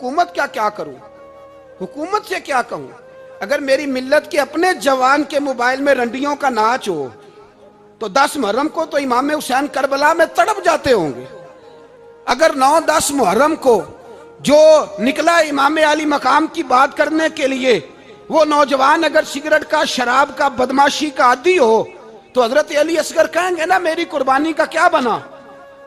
हुकूमत क्या करूं, हुकूमत से क्या कहूं। अगर मेरी मिल्लत के अपने जवान के मोबाइल में रंडियों का नाच हो तो 10 मुहर्रम को तो इमाम हुसैन करबला में तड़प जाते होंगे। अगर 9-10 मुहर्रम को जो निकला इमाम अली मकाम की बात करने के लिए, वो नौजवान अगर सिगरेट का, शराब का, बदमाशी का आदी हो तो हजरत अली असगर कहेंगे ना मेरी कुर्बानी का क्या बना।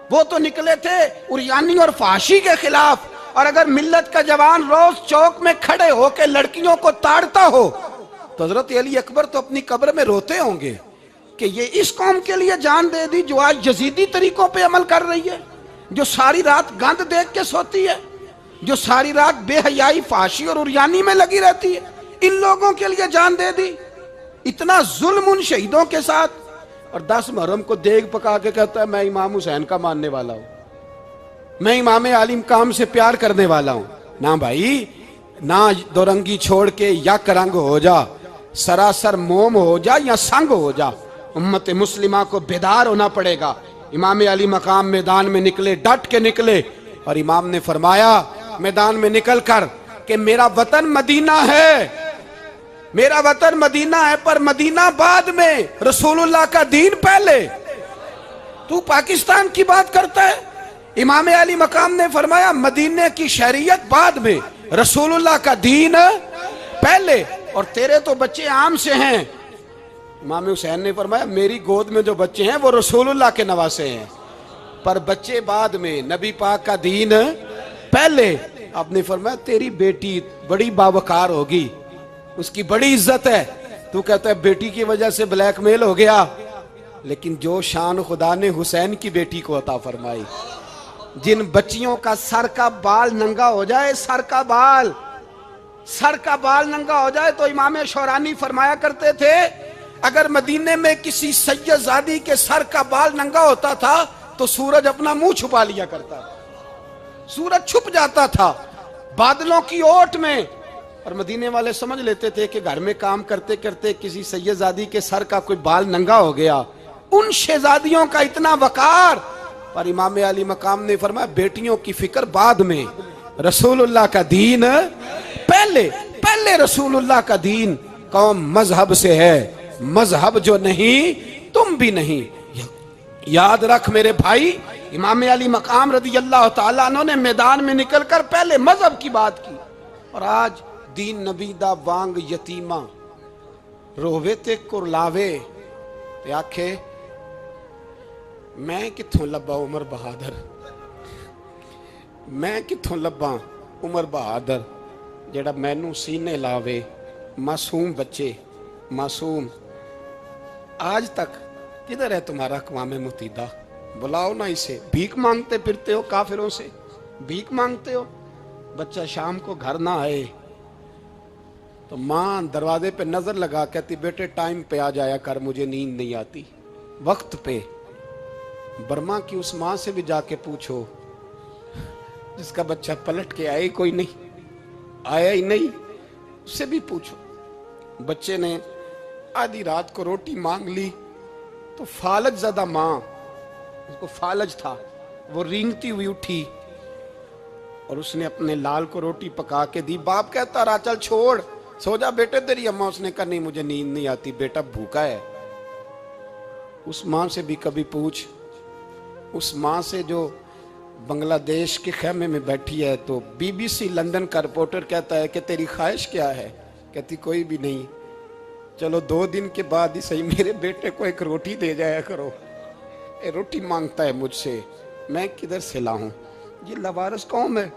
वो तो निकले थे उरियानी और फाशी के खिलाफ। और अगर मिल्लत का जवान रोज चौक में खड़े होकर लड़कियों को ताड़ता हो तो हजरत अली अकबर तो अपनी कब्र में रोते होंगे कि ये इस कौम के लिए जान दे दी जो आज जजीदी तरीकों पे अमल कर रही है, जो सारी रात गंद देख के सोती है, जो सारी रात बेहयाई, फाशी और उरियानी में लगी रहती है। इन लोगों के लिए जान दे दी, इतना जुल्म उन शहीदों के साथ। और 10 मुहर्रम को देग पका के कहता है मैं इमाम हुसैन का मानने वाला हूं, मैं इमाम अली मकाम से प्यार करने वाला हूं। ना भाई, ना दोरंगी छोड़ के यक रंग हो जा, सरासर मोम हो जा या संग हो जा। उम्मत मुस्लिमा को बेदार होना पड़ेगा। इमाम अली मकाम मैदान में निकले, डट के निकले, और इमाम ने फरमाया मैदान में निकल कर कि मेरा वतन मदीना है, मेरा वतन मदीना है, पर मदीना बाद में, रसूलुल्लाह का दीन पहले। तू पाकिस्तान की बात करता है। इमाम अली मकाम ने फरमाया मदीने की शरीयत बाद में, रसूलुल्लाह का दीन पहले, और तेरे तो बच्चे आम से हैं। इमाम हुसैन ने फरमाया मेरी गोद में जो बच्चे हैं वो रसूलुल्लाह के नवासे हैं, पर बच्चे बाद में, नबी पाक का दीन पहले। आपने फरमाया तेरी बेटी बड़ी बावकार होगी, उसकी बड़ी इज्जत है। तू कहता है बेटी की वजह से ब्लैकमेल हो गया, लेकिन जो शान खुदा ने हुसैन की बेटी को अता फरमाई, जिन बच्चियों का सर का बाल नंगा हो जाए, सर का बाल नंगा हो जाए, तो इमाम शौरानी फरमाया करते थे अगर मदीने में किसी सैयदजादी के सर का बाल नंगा होता था तो सूरज अपना मुंह छुपा लिया करता था, सूरज छुप जाता था बादलों की ओट में। और मदीने वाले समझ लेते थे कि घर में काम करते करते किसी सैयदजादी के सर का कोई बाल नंगा हो गया। उन शहजादियों का इतना वकार। पर इमाम अली मकाम ने फरमाया बेटियों की फिक्र बाद में, रसूलुल्लाह का दीन पहले, पहले रसूलुल्लाह का दीन। कौम मजहब से है, मजहब जो नहीं तुम भी नहीं। याद रख मेरे भाई, इमाम अली मकाम रज़ी अल्लाह तआला अन्हु ने मैदान में निकलकर पहले मजहब की बात की। और आज दीन नबी दा वांग यतीमा रोवे ते कुरलावे ते आखे मैं कित्थों लब्बा उमर बहादुर, मैं कित्थों लब्बा उमर बहादुर जेड़ा मैनू सीने लावे। मासूम बच्चे, मासूम। आज तक किधर है तुम्हारा अक़वाम मुत्तहिदा? बुलाओ ना इसे। भीख मांगते फिरते हो, काफिरों से भीख मांगते हो। बच्चा शाम को घर ना आए तो माँ दरवाजे पे नजर लगा कहती बेटे टाइम पे आ जाया कर, मुझे नींद नहीं आती। वक्त पे। बर्मा की उस माँ से भी जाके पूछो जिसका बच्चा पलट के आए कोई नहीं, आया ही नहीं, उससे भी पूछो। बच्चे ने आधी रात को रोटी मांग ली तो फालज ज़दा माँ, उसको फालज था, वो रेंगती हुई उठी और उसने अपने लाल को रोटी पका के दी। बाप कहता रहा चल छोड़, सो जा बेटे तेरी अम्मा। उसने कहा नहीं मुझे नींद नहीं आती, बेटा भूखा है। उस माँ से भी कभी पूछ, उस माँ से जो बांग्लादेश के खेमे में बैठी है। तो BBC लंदन का रिपोर्टर कहता है कि तेरी ख्वाहिश क्या है? कहती कोई भी नहीं, चलो 2 दिन के बाद ही सही मेरे बेटे को एक रोटी दे जाया करो। ये रोटी मांगता है मुझसे, मैं किधर से लाऊं? ये लवारस कौम है,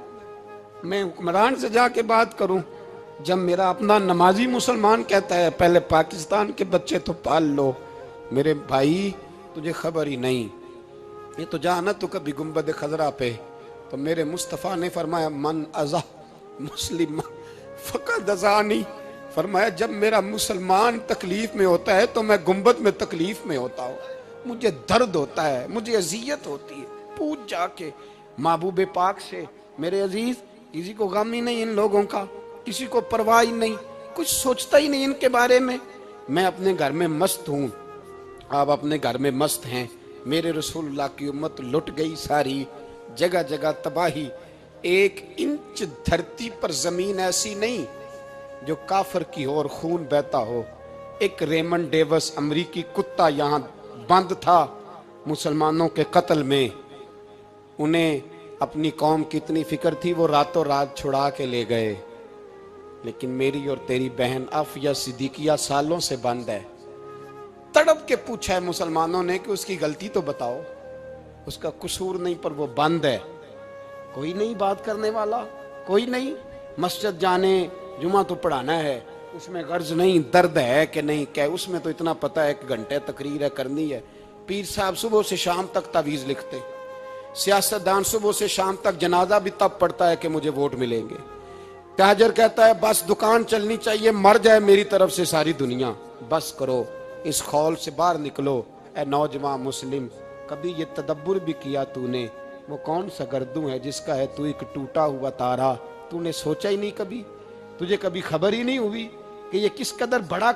मैं हुक्मरान से जाके बात करूं? जब मेरा अपना नमाजी मुसलमान कहता है पहले पाकिस्तान के बच्चे तो पाल लो। मेरे भाई तुझे खबर ही नहीं। ये तो जाना तो कभी गुंबद खजरा पे, तो मेरे मुस्तफ़ा ने फरमाया मन अज़ा मुस्लिम फ़क़द अज़ानी। फरमाया जब मेरा मुसलमान तकलीफ में होता है तो मैं गुंबद में तकलीफ में होता हूँ, मुझे दर्द होता है, मुझे अजियत होती है। पूछ जाके महबूब पाक से, मेरे अजीज किसी को गम ही नहीं इन लोगों का, किसी को परवाह ही नहीं, कुछ सोचता ही नहीं इनके बारे में। मैं अपने घर में मस्त हूँ, आप अपने घर में मस्त हैं। मेरे रसूलुल्लाह की उम्मत लुट गई सारी, जगह जगह तबाही। ایک انچ دھرتی پر زمین ایسی نہیں جو کافر کی ہو اور خون بہتا ہو. ایک ریمنڈ ڈیوس امریکی کتا یہاں بند تھا مسلمانوں کے قتل میں. انہیں اپنی قوم کی اتنی فکر تھی وہ راتوں رات چھڑا کے لے گئے. لیکن میری اور تیری بہن عافیہ صدیقیہ سالوں سے بند ہے. تڑپ کے پوچھا ہے مسلمانوں نے کہ اس کی غلطی تو بتاؤ. اس کا قصور نہیں پر وہ بند ہے. کوئی نہیں بات کرنے والا, کوئی نہیں. مسجد جانے, جمعہ تو پڑھانا ہے, اس میں غرض نہیں درد ہے کہ نہیں کہ اس میں تو اتنا پتہ ہے 1 گھنٹے تقریر ہے کرنی ہے. پیر صاحب صبح سے شام تک تعویذ لکھتے, سیاستدان صبح سے شام تک جنازہ بھی تب پڑتا ہے کہ مجھے ووٹ ملیں گے. تاجر کہتا ہے بس دکان چلنی چاہیے, مر جائے میری طرف سے ساری دنیا. بس کرو, اس خول سے باہر نکلو. اے نوجوان مسلم, کبھی یہ تدبر بھی کیا تو نے وہ کون سا گردوں ہے جس کا ہے تو ایک ٹوٹا ہوا تارا. تو نے سوچا ہی نہیں کبھی, تجھے کبھی خبر ہی نہیں ہوئی کہ یہ کس قدر بڑا